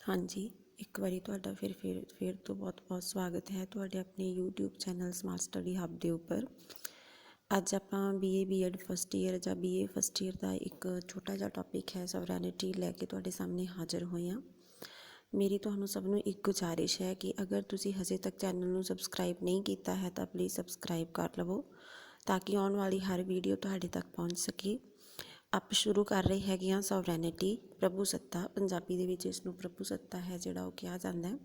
हाँ जी, एक बारी तुहाडा फिर तो बहुत बहुत स्वागत है तुहाडे अपने YouTube channel smart study hub के उपर। अज आपां BA BEd फस्ट ईयर ਜਾਂ BA फस्ट ईयर का एक छोटा जिहा टॉपिक है सॉवरैनिटी लैके तुहाडे सामने हाज़र होए हाँ। मेरी तुहानूं सब नूं एक गुजारिश है कि अगर तुसीं हजे तक चैनल नूं सबसक्राइब नहीं किया है तो प्लीज़ सबसक्राइब कर लवो ताकि आने वाली हर वीडियो तुहाडे तक पहुँच सके। आप शुरू कर रहे हैं सॉवरैनिटी प्रभु सत्ता, पंजाबी दे विच इसनूं प्रभु सत्ता है जिहड़ा वो कहा जाता है।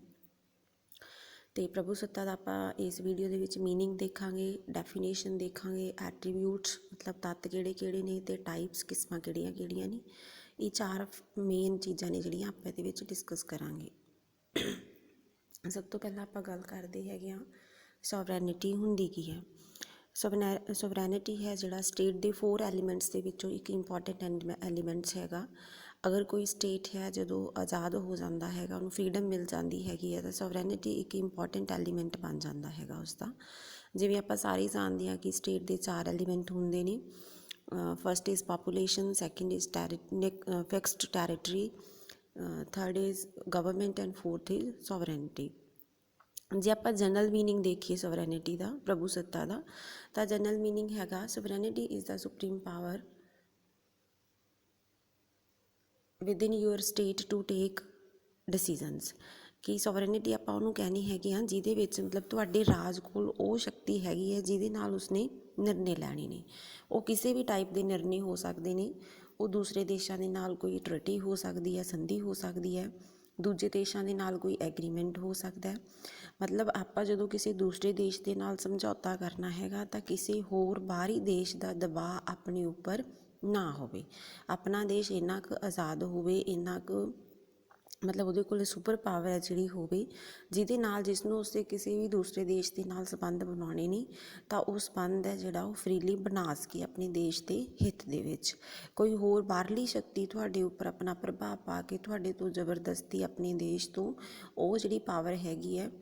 तो प्रभु सत्ता का आप इस वीडियो के विच मीनिंग देखा, डैफिनेशन देखा, एट्रीब्यूट्स मतलब तत्त किहड़े किहड़े ने ते टाइप्स किस्मां किहड़ियां किहड़ियां ने। ये चार मेन चीज़ां ने जिहड़ियां आपां इहदे विच डिस्कस करांगे। सब तो पहलां आपां गल करदे हैगे आ सॉवरैनिटी हुंदी की है। सॉवरैनिटी है जिहड़ा स्टेट के 4 एलीमेंट्स के विचों एक इंपॉर्टेंट एलीमेंट्स हैगा। अगर कोई स्टेट है जो आज़ाद हो जाता है, उन्होंने फ्रीडम मिल जाती हैगी है तो सॉवरैनिटी एक इंपॉर्टेंट एलीमेंट बन जाता है उसका। जिवें आपां सारे जानते हैं कि स्टेट के 4 एलीमेंट होंदे ने। First is population, second is fixed territory, third is government and fourth is sovereignty. जे आप जनरल मीनिंग देखिए सॉवरैनिटी का, प्रभु सत्ता का, तो जनरल मीनिंग हैगा sovereignty is the supreme power within your state to take decisions. कि सॉवरैनिटी आप उन्होंने कहनी हैगी हाँ जिहदे विच मतलब तुहाडे राज कोल वो शक्ति हैगी है जिहदे नाल उसने निर्णय लैणे ने। वो किसी भी टाइप के निर्णय हो सकते हैं। वो दूसरे देशों के नाल कोई ट्रिटी हो सकती है, संधि हो सकती है, दूजे देशों के नाल कोई एग्रीमेंट हो सकता है। मतलब आप जो किसी दूसरे देश के नाल समझौता करना हैगा तो किसी होर बाहरी देश का दबाव अपने उपर ना होवे। अपना देश इन्ना क आज़ाद होवे, इन्ना क मतलब उहदे कोल सुपर पावर है जिहड़ी होवे जिहदे नाल जिसनूं उसके किसी भी दूसरे देश के नाल संबंध बनाने ने तो वो संबंध है जिहड़ा वो फ्रीली बना सके अपने देश के हित दे विच। कोई होर बाहरली शक्ति तुहाडे उपर अपना प्रभाव पा के तुहाडे तो जबरदस्ती अपने देश तो वो जिहड़ी पावर हैगी है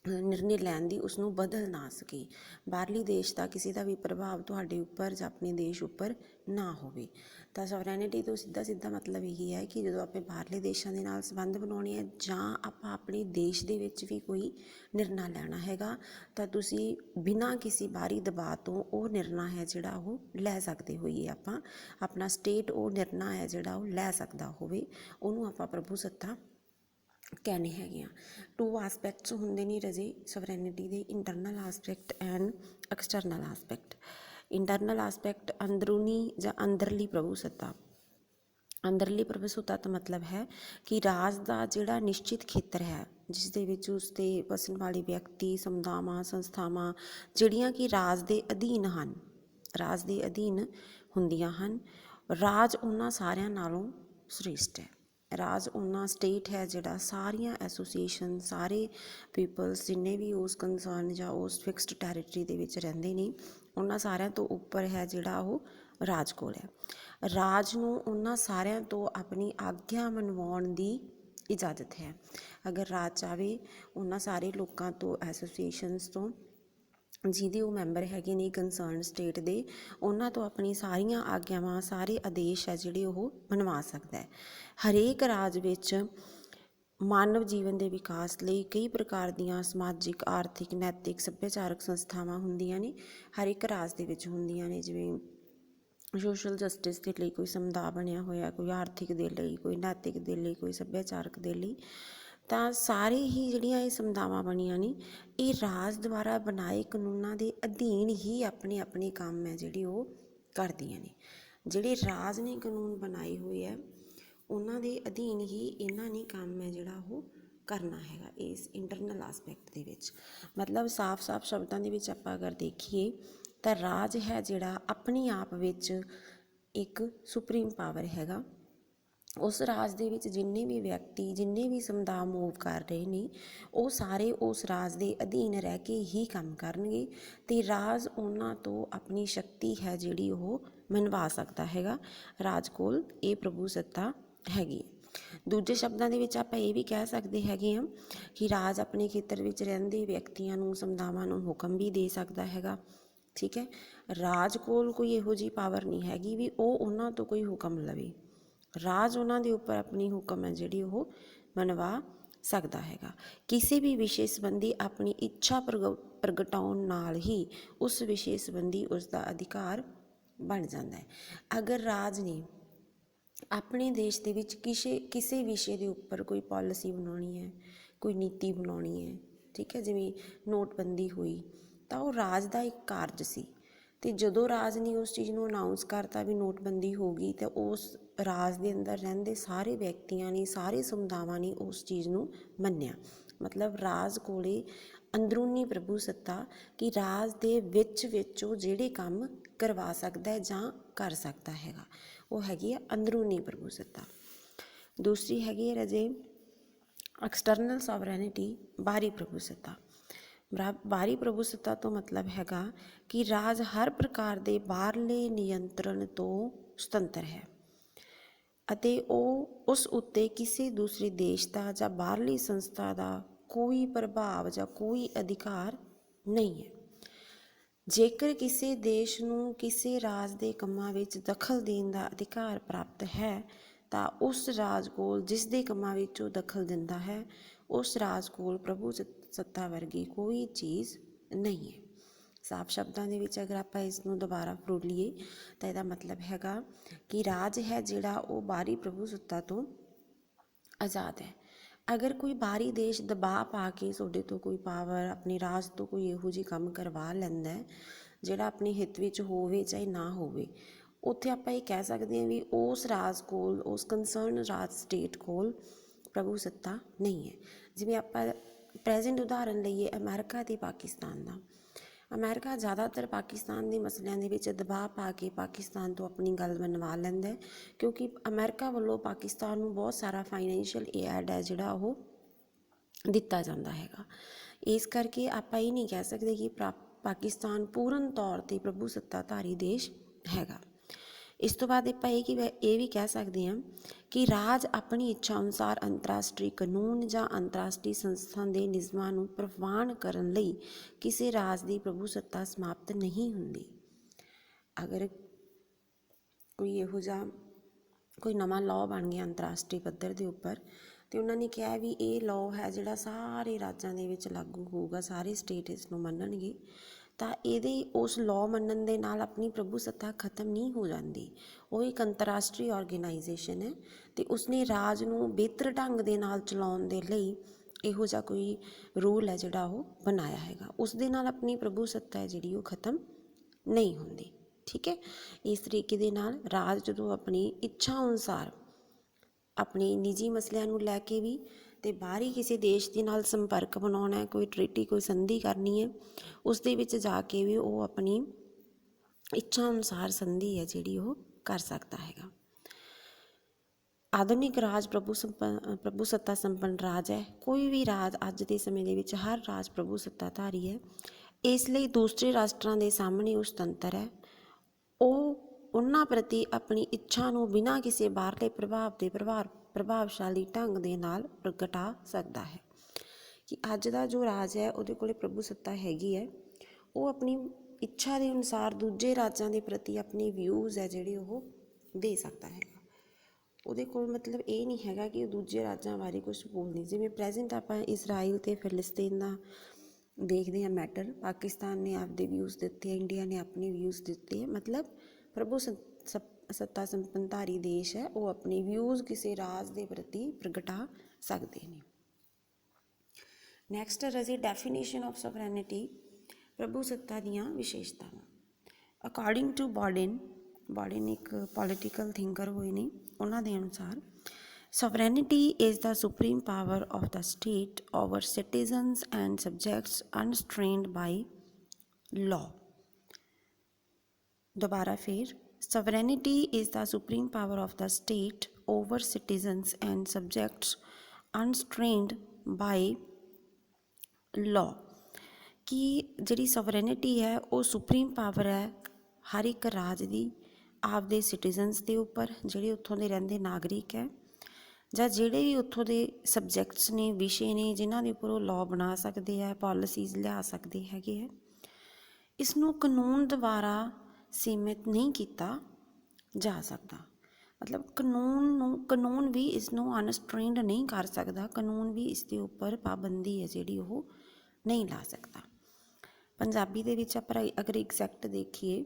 निर्णय लैण दी उसनूं बदल ना सके। बाहरली देश का किसी का भी प्रभाव तुहाडे उपर जां अपने देश उपर ना होवे। तो सॉवरैनिटी तो सीधा सीधा मतलब यही है कि जो आप बाहरले देशों के नाल संबंध बनाने है जां आपां अपने देश दे विच भी कोई निर्णय लैना हैगा तो तुसीं बिना किसी बाहरी दबाव तो वो निर्णय है जिहड़ा वो लै सकदे होइए। आपां अपना स्टेट वो निर्णय है जिहड़ा वो लै सकदा होवे, उहनूं आपां प्रभु सत्ता कहने हैगे। 2 आसपैक्ट्स होंदे ने रजे सॉवरैनिटी दे, इंटरनल आसपैक्ट एंड एक्सटर्नल आसपैक्ट। इंटरनल आसपैक्ट अंदरूनी जां अंदरली प्रभु सत्ता। अंदरली प्रभु सत्ता का मतलब है कि राज का जिहड़ा निश्चित खेत्र है जिस दे विच उसते वसन वाले व्यक्ति, समुदायां, संस्थावां जिहड़ियां कि राज के अधीन हन, राज के अधीन हुंदियां हन। राज उन्हां सारियां नालों श्रेष्ठ है। राज उन्ना स्टेट है जिहड़ा सारियां एसोसीएशन, सारे पीपल्स जिन्ने भी उस कंसर्न जां उस फिक्सड टैरेटरी दे विच रहिंदे ने उन्हां सारियां तो उपर है जिहड़ा वो राज कोल है। राज नूं उन्हां सारियां तो अपनी आग्या मनवाउण दी इजाजत है। अगर राज चाहे उन्हां सारे लोकां तो एसोसीएशनस तो जिहदे वो मैंबर हैगे ने कंसर्न स्टेट दे उन्हां तो अपनी सारियां आग्यावां, सारे आदेश है जिहड़े वो मनवा सकदा है। हरेक राज विच मानव जीवन के विकास लई कई प्रकार दीयां समाजिक, आर्थिक, नैतिक, सभ्याचारक संस्थावां हुंदियां ने। हर एक राज दे विच हुंदियां ने। जिवें सोशल जस्टिस के लिए कोई समुदाय बनिया होया, कोई आर्थिक दे लई, कोई नैतिक दे लई, कोई सभ्याचारक दे लई। ਤਾਂ ਸਾਰੇ ਹੀ ਜਿਹੜੀਆਂ ਇਹ ਸਮਤਾਵਾਂ ਬਣੀਆਂ ਨੇ ਇਹ ਰਾਜ ਦੁਆਰਾ ਬਣਾਏ ਕਾਨੂੰਨਾਂ ਦੇ ਅਧੀਨ ਹੀ ਆਪਣੇ ਆਪਣੇ ਕੰਮ ਹੈ ਜਿਹੜੇ ਉਹ ਕਰਦੀਆਂ ਨੇ। ਜਿਹੜੇ ਰਾਜ ਨੇ ਕਾਨੂੰਨ ਬਣਾਏ ਹੋਏ ਹੈ ਉਹਨਾਂ ਦੇ ਅਧੀਨ ਹੀ ਇਹਨਾਂ ਨੇ ਕੰਮ ਹੈ ਜਿਹੜਾ ਉਹ ਕਰਨਾ ਹੈਗਾ ਇਸ ਇੰਟਰਨਲ ਆਸਪੈਕਟ ਦੇ ਵਿੱਚ। ਮਤਲਬ ਸਾਫ਼-ਸਾਫ਼ ਸ਼ਬਦਾਂ ਦੇ ਵਿੱਚ ਆਪਾਂ ਅਗਰ ਦੇਖੀਏ ਤਾਂ ਰਾਜ ਹੈ ਜਿਹੜਾ ਆਪਣੇ ਆਪ ਵਿੱਚ ਇੱਕ ਸੁਪਰੀਮ ਪਾਵਰ हैगा। उस राज दे विच जिन्ने भी व्यक्ति, जिन्ने भी समुदाय मूव कर रहे हैं वो सारे उस राज के अधीन रह के ही काम करनगे ते राज उन्हां तो अपनी शक्ति है जिहड़ी वो मनवा सकता हैगा। राज कोल ये प्रभु सत्ता हैगी। दूजे शब्दों के विच आपां ये भी कह सकते हैगे हाँ कि राज अपने खेत्र विच रहिंदे व्यक्तियों नूं, समुदायां नूं हुक्म भी दे सकता हैगा। ठीक है, राज कोल कोई इहो जी पावर नहीं हैगी भी वो उन्हां तो कोई हुक्म लवे। राज उन्हां दे उपर अपनी हुक्म है जिहड़ी वो ਮਨਵਾ ਸਕਦਾ ਹੈਗਾ। ਕਿਸੇ ਵੀ ਵਿਸ਼ੇ ਸੰਬੰਧੀ ਆਪਣੀ ਇੱਛਾ ਪ੍ਰਗਟਾਉਣ ਨਾਲ ਹੀ ਉਸ ਵਿਸ਼ੇ ਸੰਬੰਧੀ ਉਸ ਦਾ ਅਧਿਕਾਰ ਬਣ ਜਾਂਦਾ ਹੈ। ਅਗਰ ਰਾਜ ਨੇ ਆਪਣੇ ਦੇਸ਼ ਦੇ ਵਿੱਚ ਕਿਸੇ ਵਿਸ਼ੇ ਦੇ ਉੱਪਰ ਕੋਈ ਪਾਲਿਸੀ ਬਣਾਉਣੀ ਹੈ, ਕੋਈ ਨੀਤੀ ਬਣਾਉਣੀ ਹੈ, ਠੀਕ ਹੈ, ਜਿਵੇਂ ਨੋਟਬੰਦੀ ਹੋਈ, ਤਾਂ ਉਹ ਰਾਜ ਦਾ ਇੱਕ ਕਾਰਜ ਸੀ। ਅਤੇ ਜਦੋਂ ਰਾਜ ਨੇ ਉਸ ਚੀਜ਼ ਨੂੰ ਅਨਾਊਂਸ ਕਰਤਾ ਵੀ ਨੋਟਬੰਦੀ ਹੋ ਗਈ, ਤਾਂ ਉਸ ਰਾਜ ਦੇ ਅੰਦਰ ਰਹਿੰਦੇ ਸਾਰੇ ਵਿਅਕਤੀਆਂ ਨੇ, ਸਾਰੇ ਸਮੁਦਾਵਾਂ ਨੇ ਉਸ ਚੀਜ਼ ਨੂੰ ਮੰਨਿਆ। ਮਤਲਬ ਰਾਜ ਕੋਲੇ ਅੰਦਰੂਨੀ ਪ੍ਰਭੂ ਸੱਤਾ ਕਿ ਰਾਜ ਦੇ ਵਿੱਚ ਉਹ ਜਿਹੜੇ ਕੰਮ ਕਰਵਾ ਸਕਦਾ ਹੈ ਜਾਂ ਕਰ ਸਕਦਾ ਹੈਗਾ, ਉਹ ਹੈਗੀ ਆ ਅੰਦਰੂਨੀ ਪ੍ਰਭੂ ਸੱਤਾ। ਦੂਸਰੀ ਹੈਗੀ ਹੈ ਰਾਜੇ ਐਕਸਟਰਨਲ ਸੋਵਰੈਨਿਟੀ, ਬਾਹਰੀ ਪ੍ਰਭੂ ਸੱਤਾ। ਬਾਹਰੀ ਪ੍ਰਭੂ ਸੱਤਾ ਤੋਂ ਮਤਲਬ ਹੈਗਾ ਕਿ ਰਾਜ ਹਰ ਪ੍ਰਕਾਰ ਦੇ ਬਾਹਰਲੇ ਨਿਯੰਤਰਣ ਤੋਂ ਸੁਤੰਤਰ ਹੈ ਅਤੇ ਉਹ ਉਸ ਉੱਤੇ ਕਿਸੇ ਦੂਸਰੇ ਦੇਸ਼ ਦਾ ਜਾਂ ਬਾਹਰਲੀ ਸੰਸਥਾ ਦਾ ਕੋਈ ਪ੍ਰਭਾਵ ਜਾਂ ਕੋਈ ਅਧਿਕਾਰ ਨਹੀਂ ਹੈ। ਜੇਕਰ ਕਿਸੇ ਦੇਸ਼ ਨੂੰ ਕਿਸੇ ਰਾਜ ਦੇ ਕੰਮਾਂ ਵਿੱਚ ਦਖਲ ਦੇਣ ਦਾ ਅਧਿਕਾਰ ਪ੍ਰਾਪਤ ਹੈ, ਤਾਂ ਉਸ ਰਾਜ ਕੋਲ ਜਿਸ ਦੇ ਕੰਮਾਂ ਵਿੱਚ ਉਹ ਦਖਲ ਦਿੰਦਾ ਹੈ, ਉਸ ਰਾਜ ਕੋਲ ਪ੍ਰਭੂ ਸੱਤਾ ਵਰਗੀ ਕੋਈ ਚੀਜ਼ ਨਹੀਂ ਹੈ। ਸਾਫ਼ ਸ਼ਬਦਾਂ ਦੇ ਵਿੱਚ ਅਗਰ ਆਪਾਂ ਇਸ ਨੂੰ ਦੁਬਾਰਾ ਫਰੋਲੀਏ ਤਾਂ ਇਹਦਾ ਮਤਲਬ ਹੈਗਾ ਕਿ ਰਾਜ ਹੈ ਜਿਹੜਾ ਉਹ ਬਾਹਰੀ ਪ੍ਰਭੂ ਸੱਤਾ ਤੋਂ ਆਜ਼ਾਦ ਹੈ। ਅਗਰ ਕੋਈ ਬਾਹਰੀ ਦੇਸ਼ ਦਬਾਅ ਪਾ ਕੇ ਤੁਹਾਡੇ ਤੋਂ ਕੋਈ ਪਾਵਰ, ਆਪਣੇ ਰਾਜ ਤੋਂ ਕੋਈ ਇਹੋ ਜਿਹੀ ਕੰਮ ਕਰਵਾ ਲੈਂਦਾ ਹੈ ਜਿਹੜਾ ਆਪਣੇ ਹਿੱਤ ਵਿੱਚ ਹੋਵੇ ਚਾਹੇ ਨਾ ਹੋਵੇ, ਉੱਥੇ ਆਪਾਂ ਇਹ ਕਹਿ ਸਕਦੇ ਹਾਂ ਵੀ ਉਸ ਰਾਜ ਕੋਲ, ਉਸ ਕੰਸਰਨ ਰਾਜ ਸਟੇਟ ਕੋਲ ਪ੍ਰਭੂ ਸੱਤਾ ਨਹੀਂ ਹੈ। ਜਿਵੇਂ ਆਪਾਂ ਪ੍ਰੈਜ਼ੈਂਟ ਉਦਾਹਰਨ ਲਈਏ ਅਮਰੀਕਾ ਅਤੇ ਪਾਕਿਸਤਾਨ ਦਾ। ਅਮਰੀਕਾ ਜ਼ਿਆਦਾਤਰ ਪਾਕਿਸਤਾਨ ਦੇ ਮਸਲਿਆਂ ਦੇ ਵਿੱਚ ਦਬਾਅ ਪਾ ਕੇ ਪਾਕਿਸਤਾਨ ਤੋਂ ਆਪਣੀ ਗੱਲ ਮਨਵਾ ਲੈਂਦਾ, ਕਿਉਂਕਿ ਅਮਰੀਕਾ ਵੱਲੋਂ ਪਾਕਿਸਤਾਨ ਨੂੰ ਬਹੁਤ ਸਾਰਾ ਫਾਈਨੈਂਸ਼ੀਅਲ ਏਡ ਹੈ ਜਿਹੜਾ ਉਹ ਦਿੱਤਾ ਜਾਂਦਾ ਹੈਗਾ। ਇਸ ਕਰਕੇ ਆਪਾਂ ਇਹ ਨਹੀਂ ਕਹਿ ਸਕਦੇ ਕਿ ਪਾਕਿਸਤਾਨ ਪੂਰਨ ਤੌਰ 'ਤੇ ਪ੍ਰਭੂ ਸੱਤਾਧਾਰੀ ਦੇਸ਼ ਹੈਗਾ। ਇਸ ਤੋਂ ਬਾਅਦ ਆਪਾਂ ਇਹ ਵੀ ਕਹਿ ਸਕਦੇ ਹਾਂ ਕਿ ਰਾਜ ਆਪਣੀ ਇੱਛਾ ਅਨੁਸਾਰ ਅੰਤਰਰਾਸ਼ਟਰੀ ਕਾਨੂੰਨ ਜਾਂ ਅੰਤਰਰਾਸ਼ਟਰੀ ਸੰਸਥਾ ਦੇ ਨਿਯਮਾਂ ਨੂੰ ਪ੍ਰਵਾਨ ਕਰਨ ਲਈ ਕਿਸੇ ਰਾਜ ਦੀ ਪ੍ਰਭੂ ਸੱਤਾ ਸਮਾਪਤ ਨਹੀਂ ਹੁੰਦੀ। ਅਗਰ ਕੋਈ ਨਵਾਂ ਲਾਅ ਬਣ ਗਿਆ ਅੰਤਰਰਾਸ਼ਟਰੀ ਪੱਧਰ ਦੇ ਉੱਪਰ ਅਤੇ ਉਹਨਾਂ ਨੇ ਕਿਹਾ ਵੀ ਇਹ ਲਾਅ ਹੈ ਜਿਹੜਾ ਸਾਰੇ ਰਾਜਾਂ ਦੇ ਵਿੱਚ ਲਾਗੂ ਹੋਊਗਾ, ਸਾਰੇ ਸਟੇਟ ਇਸ ਨੂੰ ਮੰਨਣਗੇ, ਤਾਂ ਉਸ ਲਾਅ ਮੰਨਣ ਦੇ ਨਾਲ ਆਪਣੀ ਪ੍ਰਭੂ ਸੱਤਾ ਖਤਮ ਨਹੀਂ ਹੋ ਜਾਂਦੀ। ਉਹ ਇੱਕ ਅੰਤਰਰਾਸ਼ਟਰੀ ਆਰਗੇਨਾਈਜੇਸ਼ਨ ਹੈ ਅਤੇ ਉਸਨੇ ਰਾਜ ਨੂੰ ਬਿਹਤਰ ਢੰਗ ਦੇ ਨਾਲ ਚਲਾਉਣ ਦੇ ਲਈ ਇਹੋ ਜਿਹਾ ਕੋਈ ਰੂਲ ਹੈ ਜਿਹੜਾ ਉਹ ਬਣਾਇਆ ਹੈਗਾ। ਉਸ ਦੇ ਨਾਲ ਆਪਣੀ ਪ੍ਰਭੂ ਸੱਤਾ ਹੈ ਜਿਹੜੀ ਉਹ ਖਤਮ ਨਹੀਂ ਹੁੰਦੀ। ਠੀਕ ਹੈ, ਇਸ ਤਰੀਕੇ ਦੇ ਨਾਲ ਰਾਜ ਜਦੋਂ ਆਪਣੀ ਇੱਛਾ ਅਨੁਸਾਰ ਆਪਣੇ ਨਿੱਜੀ ਮਸਲਿਆਂ ਨੂੰ ਲੈ ਕੇ ਵੀ ਅਤੇ ਬਾਹਰੀ ਕਿਸੇ ਦੇਸ਼ ਦੇ ਨਾਲ ਸੰਪਰਕ ਬਣਾਉਣਾ, ਕੋਈ ਟਰੀਟੀ, ਕੋਈ ਸੰਧੀ ਕਰਨੀ ਹੈ, ਉਸ ਦੇ ਵਿੱਚ ਜਾ ਕੇ ਵੀ ਉਹ ਆਪਣੀ ਇੱਛਾ ਅਨੁਸਾਰ ਸੰਧੀ ਹੈ ਜਿਹੜੀ ਉਹ ਕਰ ਸਕਦਾ ਹੈਗਾ। ਆਧੁਨਿਕ ਰਾਜ ਪ੍ਰਭੂ ਸੱਤਾ ਸੰਪੰਨ ਰਾਜ ਹੈ। ਕੋਈ ਵੀ ਰਾਜ ਅੱਜ ਦੇ ਸਮੇਂ ਦੇ ਵਿੱਚ ਹਰ ਰਾਜ ਪ੍ਰਭੂ ਸੱਤਾਧਾਰੀ ਹੈ। ਇਸ ਲਈ ਦੂਸਰੇ ਰਾਸ਼ਟਰਾਂ ਦੇ ਸਾਹਮਣੇ ਉਹ ਸੁਤੰਤਰ ਹੈ। ਉਹ ਉਹਨਾਂ ਪ੍ਰਤੀ ਆਪਣੀ ਇੱਛਾ ਨੂੰ ਬਿਨਾਂ ਕਿਸੇ ਬਾਹਰਲੇ ਪ੍ਰਭਾਵ ਦੇ ਪ੍ਰਭਾਵਸ਼ਾਲੀ ਢੰਗ ਦੇ ਨਾਲ ਪ੍ਰਗਟਾ ਸਕਦਾ ਹੈ। ਕਿ ਅੱਜ ਦਾ ਜੋ ਰਾਜ ਹੈ ਉਹਦੇ ਕੋਲ ਪ੍ਰਭੂ ਸੱਤਾ ਹੈਗੀ ਹੈ, ਉਹ ਆਪਣੀ ਇੱਛਾ ਦੇ ਅਨੁਸਾਰ ਦੂਜੇ ਰਾਜਾਂ ਦੇ ਪ੍ਰਤੀ ਆਪਣੇ ਵਿਊਜ਼ ਹੈ ਜਿਹੜੇ ਉਹ ਦੇ ਸਕਦਾ ਹੈਗਾ। ਉਹਦੇ ਕੋਲ ਮਤਲਬ ਇਹ ਨਹੀਂ ਹੈਗਾ ਕਿ ਉਹ ਦੂਜੇ ਰਾਜਾਂ ਬਾਰੇ ਕੁਛ ਬੋਲਦੀ। ਜਿਵੇਂ ਪ੍ਰੈਜ਼ੈਂਟ ਆਪਾਂ ਇਜ਼ਰਾਈਲ ਅਤੇ ਫਿਲਿਸਤੀਨ ਦਾ ਦੇਖਦੇ ਹਾਂ ਮੈਟਰ, ਪਾਕਿਸਤਾਨ ਨੇ ਆਪਦੇ ਵਿਊਜ਼ ਦਿੱਤੇ, ਇੰਡੀਆ ਨੇ ਆਪਣੇ ਵਿਊਜ਼ ਦਿੱਤੇ। ਮਤਲਬ ਪ੍ਰਭੂ ਸੱਤਾ ਸੰਪੰਨਧਾਰੀ ਦੇਸ਼ ਹੈ, ਉਹ ਆਪਣੇ ਵਿਊਜ਼ ਕਿਸੇ ਰਾਜ ਦੇ ਪ੍ਰਤੀ ਪ੍ਰਗਟਾ ਸਕਦੇ ਨੇ। ਨੈਕਸਟ ਹੈ ਜੀ ਡੈਫੀਨੇਸ਼ਨ ਆਫ ਸੋਵਰੈਨਿਟੀ, ਪ੍ਰਭੂ ਸੱਤਾ ਦੀਆਂ ਵਿਸ਼ੇਸ਼ਤਾਵਾਂ। ਅਕੋਰਡਿੰਗ ਟੂ ਬੋਡਨ ਇੱਕ ਪੋਲੀਟੀਕਲ ਥਿੰਕਰ ਹੋਏ ਨੇ, ਉਹਨਾਂ ਦੇ ਅਨੁਸਾਰ sovereignty is the supreme power of the state over citizens and subjects unstrained by law. ਦੁਬਾਰਾ ਫਿਰ, sovereignty is the supreme power of the state over citizens and subjects unstrained by law। ਕਿ ਜਿਹੜੀ sovereignty ਹੈ ਉਹ supreme power ਹੈ ਹਰ ਇੱਕ ਰਾਜ ਦੀ ਆਪਦੇ citizens ਦੇ ਉੱਪਰ, ਜਿਹੜੇ ਉੱਥੋਂ ਦੇ ਰਹਿੰਦੇ ਨਾਗਰਿਕ ਹੈ ਜਾਂ ਜਿਹੜੇ ਵੀ ਉੱਥੋਂ ਦੇ ਸਬਜੈਕਟਸ ਨੇ, ਵਿਸ਼ੇ ਨੇ, ਜਿਨ੍ਹਾਂ ਦੇ ਉੱਪਰ ਉਹ ਲਾਅ ਬਣਾ ਸਕਦੇ ਹੈ, ਪਾਲਿਸੀਜ਼ ਲਿਆ ਸਕਦੇ ਹੈਗੇ ਹੈ। ਇਸ ਨੂੰ ਕਾਨੂੰਨ ਦੁਆਰਾ ਸੀਮਿਤ ਨਹੀਂ ਕੀਤਾ ਜਾ ਸਕਦਾ। ਮਤਲਬ ਕਾਨੂੰਨ ਵੀ ਇਸ ਨੂੰ ਅਨਸਟ੍ਰੇਨਡ ਨਹੀਂ ਕਰ ਸਕਦਾ, ਕਾਨੂੰਨ ਵੀ ਇਸ ਦੇ ਉੱਪਰ ਪਾਬੰਦੀ ਹੈ ਜਿਹੜੀ ਉਹ ਨਹੀਂ ਲਾ ਸਕਦਾ। ਪੰਜਾਬੀ ਦੇ ਵਿੱਚ ਆਪਾਂ ਅਗਰ ਐਗਜ਼ੈਕਟ ਦੇਖੀਏ,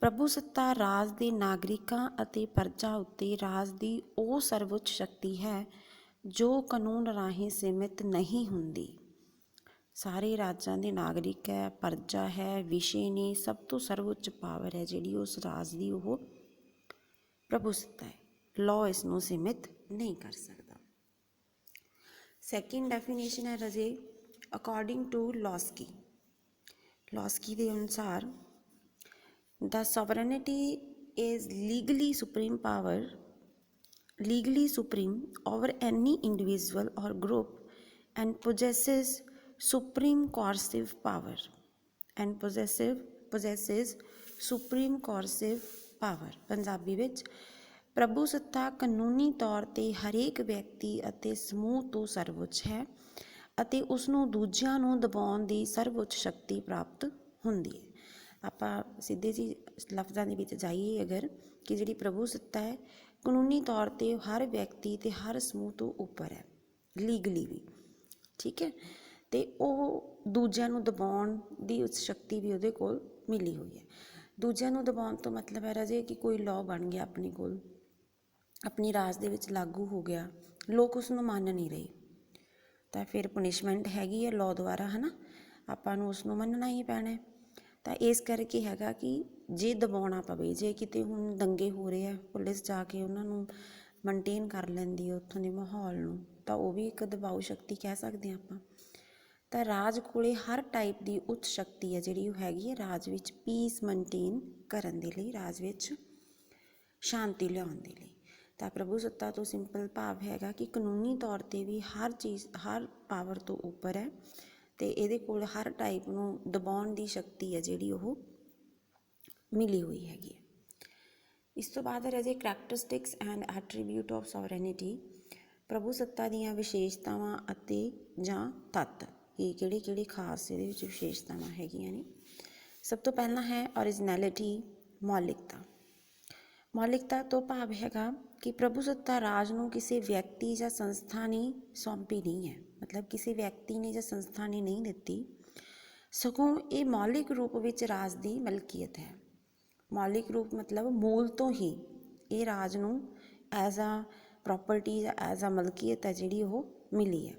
ਪ੍ਰਭੂ ਸੱਤਾ ਰਾਜ ਦੇ ਨਾਗਰਿਕਾਂ ਅਤੇ ਪਰਜਾ ਉੱਤੇ ਰਾਜ ਦੀ ਉਹ ਸਰਵਉੱਚ ਸ਼ਕਤੀ ਹੈ ਜੋ ਕਾਨੂੰਨ ਰਾਹੀਂ ਸੀਮਿਤ ਨਹੀਂ ਹੁੰਦੀ। ਸਾਰੇ ਰਾਜਾਂ ਦੇ ਨਾਗਰਿਕ ਹੈ, ਪਰਜਾ ਹੈ, ਵਿਸ਼ੇ ਨੇ, ਸਭ ਤੋਂ ਸਰਵਉੱਚ ਪਾਵਰ ਹੈ ਜਿਹੜੀ ਉਸ ਰਾਜ ਦੀ, ਉਹ ਪ੍ਰਭੂ ਸੱਤਾ ਹੈ। ਲਾਅ ਇਸ ਨੂੰ ਸੀਮਿਤ ਨਹੀਂ ਕਰ ਸਕਦਾ। ਸੈਕਿੰਡ ਡੈਫੀਨੇਸ਼ਨ ਹੈ ਰਾਜੇ, ਅਕੋਰਡਿੰਗ ਟੂ ਲੌਸਕੀ ਦੇ ਅਨੁਸਾਰ, the sovereignty is legally supreme over any individual or group and possesses supreme coercive power Punjabi ਵਿੱਚ ਪ੍ਰਭੂ ਸੱਤਾ ਕਾਨੂੰਨੀ ਤੌਰ 'ਤੇ ਹਰੇਕ ਵਿਅਕਤੀ ਅਤੇ ਸਮੂਹ ਤੋਂ ਸਰਵਉੱਚ ਹੈ ਅਤੇ ਉਸਨੂੰ ਦੂਜਿਆਂ ਨੂੰ ਦਬਾਉਣ ਦੀ ਸਰਵਉੱਚ ਸ਼ਕਤੀ ਪ੍ਰਾਪਤ ਹੁੰਦੀ ਹੈ। ਆਪਾਂ ਸਿੱਧੇ ਜਿਹੇ ਲਫ਼ਜ਼ਾਂ ਦੇ ਵਿੱਚ ਜਾਈਏ ਅਗਰ, ਕਿ ਜਿਹੜੀ ਪ੍ਰਭੂ ਸੱਤਾ ਹੈ ਕਾਨੂੰਨੀ ਤੌਰ 'ਤੇ ਹਰ ਵਿਅਕਤੀ ਅਤੇ ਹਰ ਸਮੂਹ ਤੋਂ ਉੱਪਰ ਹੈ, ਲੀਗਲੀ ਵੀ, ਠੀਕ ਹੈ, ਅਤੇ ਉਹ ਦੂਜਿਆਂ ਨੂੰ ਦਬਾਉਣ ਦੀ ਉਸ ਸ਼ਕਤੀ ਵੀ ਉਹਦੇ ਕੋਲ ਮਿਲੀ ਹੋਈ ਹੈ। ਦੂਜਿਆਂ ਨੂੰ ਦਬਾਉਣ ਤੋਂ ਮਤਲਬ ਹੈ ਰਾਜੇ ਕਿ ਕੋਈ ਲਾਅ ਬਣ ਗਿਆ ਆਪਣੇ ਕੋਲ, ਆਪਣੀ ਰਾਜ ਦੇ ਵਿੱਚ ਲਾਗੂ ਹੋ ਗਿਆ, ਲੋਕ ਉਸ ਨੂੰ ਮੰਨ ਨਹੀਂ ਰਹੇ, ਤਾਂ ਫਿਰ ਪਨਿਸ਼ਮੈਂਟ ਹੈਗੀ ਹੈ ਲਾਅ ਦੁਆਰਾ, ਹੈ ਨਾ, ਆਪਾਂ ਨੂੰ ਉਸ ਨੂੰ ਮੰਨਣਾ ਹੀ ਪੈਣਾ। ਤਾਂ ਇਸ ਕਰਕੇ ਹੈਗਾ ਕਿ ਜੇ ਦਬਾਉਣਾ ਪਵੇ, ਜੇ ਕਿਤੇ ਹੁਣ ਦੰਗੇ ਹੋ ਰਹੇ ਆ, ਪੁਲਿਸ ਜਾ ਕੇ ਉਹਨਾਂ ਨੂੰ ਮੇਨਟੇਨ ਕਰ ਲੈਂਦੀ ਹੈ ਉੱਥੋਂ ਦੇ ਮਾਹੌਲ ਨੂੰ, ਤਾਂ ਉਹ ਵੀ ਇੱਕ ਦਬਾਊ ਸ਼ਕਤੀ ਕਹਿ ਸਕਦੇ ਹਾਂ ਆਪਾਂ। ਤਾਂ ਰਾਜ ਕੋਲੇ ਹਰ ਟਾਈਪ ਦੀ ਉੱਚ ਸ਼ਕਤੀ ਹੈ ਜਿਹੜੀ ਉਹ ਹੈਗੀ ਹੈ ਰਾਜ ਵਿੱਚ ਪੀਸ ਮੇਨਟੇਨ ਕਰਨ ਦੇ ਲਈ, ਰਾਜ ਵਿੱਚ ਸ਼ਾਂਤੀ ਲਿਆਉਣ ਦੇ ਲਈ। ਤਾਂ ਪ੍ਰਭੂ ਸੱਤਾ ਤੋਂ ਸਿੰਪਲ ਭਾਵ ਹੈਗਾ ਕਿ ਕਾਨੂੰਨੀ ਤੌਰ 'ਤੇ ਵੀ ਹਰ ਚੀਜ਼, ਹਰ ਪਾਵਰ ਤੋਂ ਉੱਪਰ ਹੈ ਅਤੇ ਇਹਦੇ ਕੋਲ ਹਰ ਟਾਈਪ ਨੂੰ ਦਬਾਉਣ ਦੀ ਸ਼ਕਤੀ ਹੈ ਜਿਹੜੀ ਉਹ ਮਿਲੀ ਹੋਈ ਹੈਗੀ ਹੈ। ਇਸ ਤੋਂ ਬਾਅਦ ਰਾਜੇ ਕਰੈਕਟਰਿਸਟਿਕਸ ਐਂਡ ਐਟਰੀਬਿਊਟ ਆਫ ਸੋਵਰੇਨਿਟੀ, ਪ੍ਰਭੂ ਸੱਤਾ ਦੀਆਂ ਵਿਸ਼ੇਸ਼ਤਾਵਾਂ ਅਤੇ ਜਾਂ ਤੱਤ, ਇਹ ਕਿਹੜੇ ਖਾਸ ਇਹਦੇ ਵਿੱਚ ਵਿਸ਼ੇਸ਼ਤਾਵਾਂ ਹੈਗੀਆਂ ਨੇ। ਸਭ ਤੋਂ ਪਹਿਲਾਂ ਹੈ ਓਰੀਜਨੈਲਿਟੀ, ਮੌਲਿਕਤਾ ਤੋਂ ਭਾਵ ਹੈਗਾ ਕਿ ਪ੍ਰਭੂ ਸੱਤਾ ਰਾਜ ਨੂੰ ਕਿਸੇ ਵਿਅਕਤੀ ਜਾਂ ਸੰਸਥਾ ਨੇ ਸੌਂਪੀ ਨਹੀਂ ਹੈ, ਮਤਲਬ ਕਿਸੇ ਵਿਅਕਤੀ ਨੇ ਜਾਂ ਸੰਸਥਾ ਨੇ ਨਹੀਂ ਦਿੱਤੀ, ਸਗੋਂ ਇਹ ਮੌਲਿਕ ਰੂਪ ਵਿੱਚ ਰਾਜ ਦੀ ਮਲਕੀਅਤ ਹੈ। ਮੌਲਿਕ ਰੂਪ ਮਤਲਬ ਮੂਲ ਤੋਂ ਹੀ ਇਹ ਰਾਜ ਨੂੰ ਐਜ਼ ਆ ਪ੍ਰੋਪਰਟੀ ਜਾਂ ਐਜ਼ ਆ ਮਲਕੀਅਤ ਹੈ ਜਿਹੜੀ ਉਹ ਮਿਲੀ ਹੈ।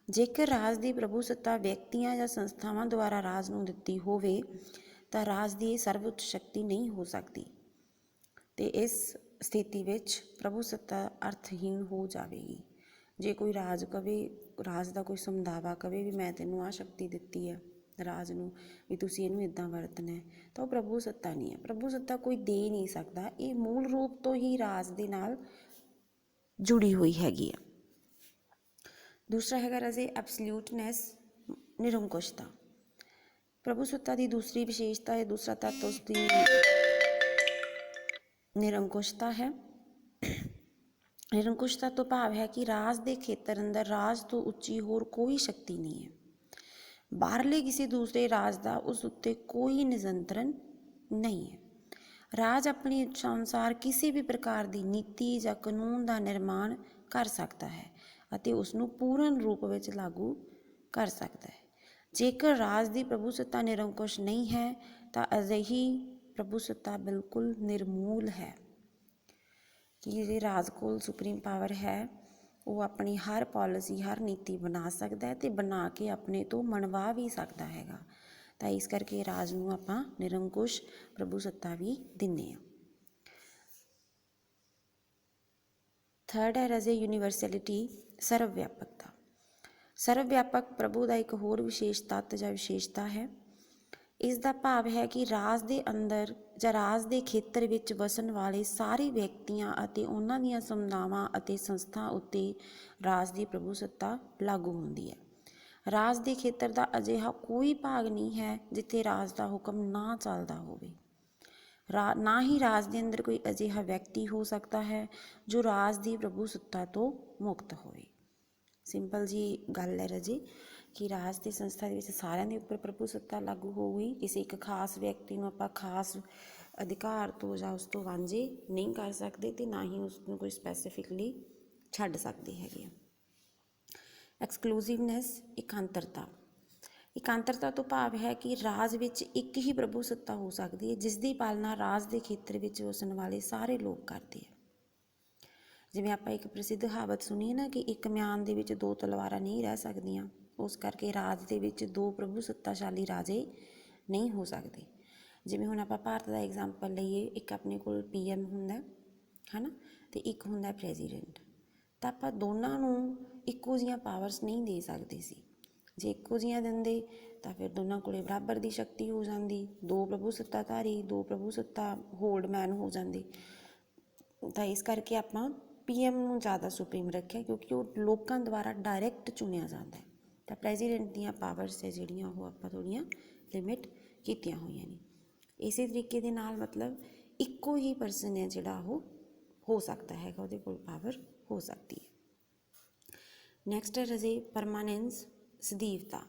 ਜੇਕਰ ਰਾਜ ਦੀ ਪ੍ਰਭੂ ਸੱਤਾ ਵਿਅਕਤੀਆਂ ਜਾਂ ਸੰਸਥਾਵਾਂ ਦੁਆਰਾ ਰਾਜ ਨੂੰ ਦਿੱਤੀ ਹੋਵੇ ਤਾਂ ਰਾਜ ਦੀ ਇਹ ਸਰਵਉੱਚ ਸ਼ਕਤੀ ਨਹੀਂ ਹੋ ਸਕਦੀ, ਅਤੇ ਇਸ ਸਥਿਤੀ ਵਿੱਚ ਪ੍ਰਭੂ ਸੱਤਾ ਅਰਥਹੀਣ ਹੋ ਜਾਵੇਗੀ। ਜੇ ਕੋਈ ਰਾਜ ਕਵੇ, ਰਾਜ ਦਾ ਕੋਈ ਸਮਝਾਵਾ ਕਵੇ ਵੀ ਮੈਂ ਤੈਨੂੰ ਆਹ ਸ਼ਕਤੀ ਦਿੱਤੀ ਹੈ ਰਾਜ ਨੂੰ, ਵੀ ਤੁਸੀਂ ਇਹਨੂੰ ਇੱਦਾਂ ਵਰਤਣਾ ਹੈ, ਤਾਂ ਉਹ ਪ੍ਰਭੂ ਸੱਤਾ ਨਹੀਂ ਹੈ। ਪ੍ਰਭੂ ਸੱਤਾ ਕੋਈ ਦੇ ਨਹੀਂ ਸਕਦਾ, ਇਹ ਮੂਲ ਰੂਪ ਤੋਂ ਹੀ ਰਾਜ ਦੇ ਨਾਲ ਜੁੜੀ ਹੋਈ ਹੈਗੀ ਆ। ਦੂਸਰਾ ਹੈਗਾ ਰਾਜੇ ਐਬਸਲਿਊਟਨੈਸ, ਨਿਰੰਕੁਸ਼ਤਾ। ਪ੍ਰਭੂ ਸੱਤਾ ਦੀ ਦੂਸਰੀ ਵਿਸ਼ੇਸ਼ਤਾ ਹੈ, ਦੂਸਰਾ ਤੱਤ ਉਸਦੀ ਨਿਰੰਕੁਸ਼ਤਾ ਹੈ। ਨਿਰੰਕੁਸ਼ਤਾ ਤੋਂ ਭਾਵ ਹੈ ਕਿ ਰਾਜ ਦੇ ਖੇਤਰ ਅੰਦਰ ਰਾਜ ਤੋਂ ਉੱਚੀ ਹੋਰ ਕੋਈ ਸ਼ਕਤੀ ਨਹੀਂ ਹੈ। ਬਾਹਰਲੇ ਕਿਸੇ ਦੂਸਰੇ ਰਾਜ ਦਾ ਉਸ ਉੱਤੇ ਕੋਈ ਨਿਯੰਤਰਣ ਨਹੀਂ ਹੈ। ਰਾਜ ਆਪਣੀ ਇੱਛਾ ਅਨੁਸਾਰ ਕਿਸੇ ਵੀ ਪ੍ਰਕਾਰ ਦੀ ਨੀਤੀ ਜਾਂ ਕਾਨੂੰਨ ਦਾ ਨਿਰਮਾਣ ਕਰ ਸਕਦਾ ਹੈ ਅਤੇ ਉਸ ਨੂੰ ਪੂਰਨ ਰੂਪ ਵਿੱਚ ਲਾਗੂ ਕਰ ਸਕਦਾ ਹੈ। ਜੇਕਰ ਰਾਜ ਦੀ ਪ੍ਰਭੂ ਸੱਤਾ ਨਿਰੰਕੁਸ਼ ਨਹੀਂ ਹੈ ਤਾਂ ਅਜਿਹੀ ਪ੍ਰਭੂ ਸੱਤਾ ਬਿਲਕੁਲ ਨਿਰਮੂਲ ਹੈ। ਕਿ ਜੇ ਰਾਜ ਕੋਲ ਸੁਪਰੀਮ ਪਾਵਰ ਹੈ, ਉਹ ਆਪਣੀ ਹਰ ਪੋਲਿਸੀ, ਹਰ ਨੀਤੀ ਬਣਾ ਸਕਦਾ ਹੈ ਅਤੇ ਬਣਾ ਕੇ ਆਪਣੇ ਤੋਂ ਮਨਵਾ ਵੀ ਸਕਦਾ ਹੈਗਾ। ਤਾਂ ਇਸ ਕਰਕੇ ਰਾਜ ਨੂੰ ਆਪਾਂ ਨਿਰੰਕੁਸ਼ ਪ੍ਰਭੂ ਸੱਤਾ ਵੀ ਦਿੰਦੇ ਹਾਂ। ਥਰਡ ਹੈ ਰਾਜੇ ਯੂਨੀਵਰਸੈਲਿਟੀ, ਸਰਵ ਵਿਆਪਕਤਾ। ਸਰਵ ਵਿਆਪਕ ਪ੍ਰਭੂ ਦਾ ਇੱਕ ਹੋਰ ਵਿਸ਼ੇਸ਼ ਤੱਤ ਜਾਂ ਵਿਸ਼ੇਸ਼ਤਾ ਹੈ। ਇਸ ਦਾ ਭਾਵ ਹੈ ਕਿ ਰਾਜ ਦੇ ਅੰਦਰ ਜਾਂ ਰਾਜ ਦੇ ਖੇਤਰ ਵਿੱਚ ਵਸਣ ਵਾਲੇ ਸਾਰੇ ਵਿਅਕਤੀਆਂ ਅਤੇ ਉਹਨਾਂ ਦੀਆਂ ਸਮੁਦਾਵਾਂ ਅਤੇ ਸੰਸਥਾ ਉੱਤੇ ਰਾਜ ਦੀ ਪ੍ਰਭੂ ਸੱਤਾ ਲਾਗੂ ਹੁੰਦੀ ਹੈ। ਰਾਜ ਦੇ ਖੇਤਰ ਦਾ ਅਜਿਹਾ ਕੋਈ ਭਾਗ ਨਹੀਂ ਹੈ ਜਿੱਥੇ ਰਾਜ ਦਾ ਹੁਕਮ ਨਾ ਚੱਲਦਾ ਹੋਵੇ। ਨਾ ਹੀ ਰਾਜ ਦੇ ਅੰਦਰ ਕੋਈ ਅਜਿਹਾ ਵਿਅਕਤੀ ਹੋ ਸਕਦਾ ਹੈ ਜੋ ਰਾਜ ਦੀ ਪ੍ਰਭੂ ਸੱਤਾ ਤੋਂ ਮੁਕਤ ਹੋਵੇ। ਸਿੰਪਲ ਜੀ ਗੱਲ ਹੈ ਰਾਜੇ ਕਿ ਰਾਜ ਦੀ ਸੰਸਥਾ ਦੇ ਵਿੱਚ ਸਾਰਿਆਂ ਦੇ ਉੱਪਰ ਪ੍ਰਭੂ ਸੱਤਾ ਲਾਗੂ ਹੋਊਗੀ। ਕਿਸੇ ਇੱਕ ਖਾਸ ਵਿਅਕਤੀ ਨੂੰ ਆਪਾਂ ਖਾਸ ਅਧਿਕਾਰ ਤੋਂ ਜਾਂ ਉਸ ਤੋਂ ਵਾਂਝੇ ਨਹੀਂ ਕਰ ਸਕਦੇ ਅਤੇ ਨਾ ਹੀ ਉਸ ਨੂੰ ਕੋਈ ਸਪੈਸੀਫਿਕਲੀ ਛੱਡ ਸਕਦੇ ਹੈਗੇ ਆ। ਐਕਸਕਲੂਸਿਵਨੈਸ, ਇਕਾਂਤਰਤਾ। ਇਕਾਂਤਰਤਾ ਤੋਂ ਭਾਵ ਹੈ ਕਿ ਰਾਜ ਵਿੱਚ ਇੱਕ ਹੀ ਪ੍ਰਭੂ ਸੱਤਾ ਹੋ ਸਕਦੀ ਹੈ ਜਿਸ ਦੀ ਪਾਲਣਾ ਰਾਜ ਦੇ ਖੇਤਰ ਵਿੱਚ ਵਸਣ ਵਾਲੇ ਸਾਰੇ ਲੋਕ ਕਰਦੇ ਆ। ਜਿਵੇਂ ਆਪਾਂ ਇੱਕ ਪ੍ਰਸਿੱਧ ਕਹਾਵਤ ਸੁਣੀ ਹੈ ਨਾ ਕਿ ਇੱਕ ਮਿਆਨ ਦੇ ਵਿੱਚ ਦੋ ਤਲਵਾਰਾਂ ਨਹੀਂ ਰਹਿ ਸਕਦੀਆਂ, ਉਸ ਕਰਕੇ ਰਾਜ ਦੇ ਵਿੱਚ ਦੋ ਪ੍ਰਭੂ ਸੱਤਾਸ਼ਾਲੀ ਰਾਜੇ ਨਹੀਂ ਹੋ ਸਕਦੇ। ਜਿਵੇਂ ਹੁਣ ਆਪਾਂ ਭਾਰਤ ਦਾ ਐਗਜ਼ਾਮਪਲ ਲਈਏ, ਇੱਕ ਆਪਣੇ ਕੋਲ PM ਹੁੰਦਾ ਹੈ ਨਾ, ਅਤੇ ਇੱਕ ਹੁੰਦਾ ਪ੍ਰੈਜ਼ੀਡੈਂਟ। ਤਾਂ ਆਪਾਂ ਦੋਨਾਂ ਨੂੰ ਇੱਕੋ ਜਿਹੀਆਂ ਪਾਵਰਸ ਨਹੀਂ ਦੇ ਸਕਦੇ ਸੀ। ਜੇ ਇੱਕੋ ਜਿਹੀਆਂ ਦਿੰਦੇ ਤਾਂ ਫਿਰ ਦੋਨਾਂ ਕੋਲ ਬਰਾਬਰ ਦੀ ਸ਼ਕਤੀ ਹੋ ਜਾਂਦੀ, ਦੋ ਪ੍ਰਭੂ ਸੱਤਾਧਾਰੀ, ਦੋ ਪ੍ਰਭੂ ਸੱਤਾ ਹੋਲਡਮੈਨ ਹੋ ਜਾਂਦੇ। ਤਾਂ ਇਸ ਕਰਕੇ ਆਪਾਂ PM ਨੂੰ ਜ਼ਿਆਦਾ ਸੁਪਰੀਮ ਰੱਖਿਆ ਕਿਉਂਕਿ ਉਹ ਲੋਕਾਂ ਦੁਆਰਾ ਡਾਇਰੈਕਟ ਚੁਣਿਆ ਜਾਂਦਾ ਹੈ। ਤਾਂ ਪ੍ਰੈਜ਼ੀਡੈਂਟ ਦੀਆਂ ਪਾਵਰਸ ਹੈ ਜਿਹੜੀਆਂ ਉਹ ਆਪਾਂ ਥੋੜ੍ਹੀਆਂ ਲਿਮਿਟ ਕੀਤੀਆਂ ਹੋਈਆਂ ਨੇ। ਇਸੇ ਤਰੀਕੇ ਦੇ ਨਾਲ ਮਤਲਬ ਇੱਕੋ ਹੀ ਪਰਸਨ ਹੈ ਜਿਹੜਾ ਉਹ ਹੋ ਸਕਦਾ ਹੈਗਾ, ਉਹਦੇ ਕੋਲ ਪਾਵਰ ਹੋ ਸਕਦੀ ਹੈ। ਨੈਕਸਟ ਹੈ ਰਾਜੇ ਪਰਮਾਨੈਂਸ, ਸਦੀਵਤਾ।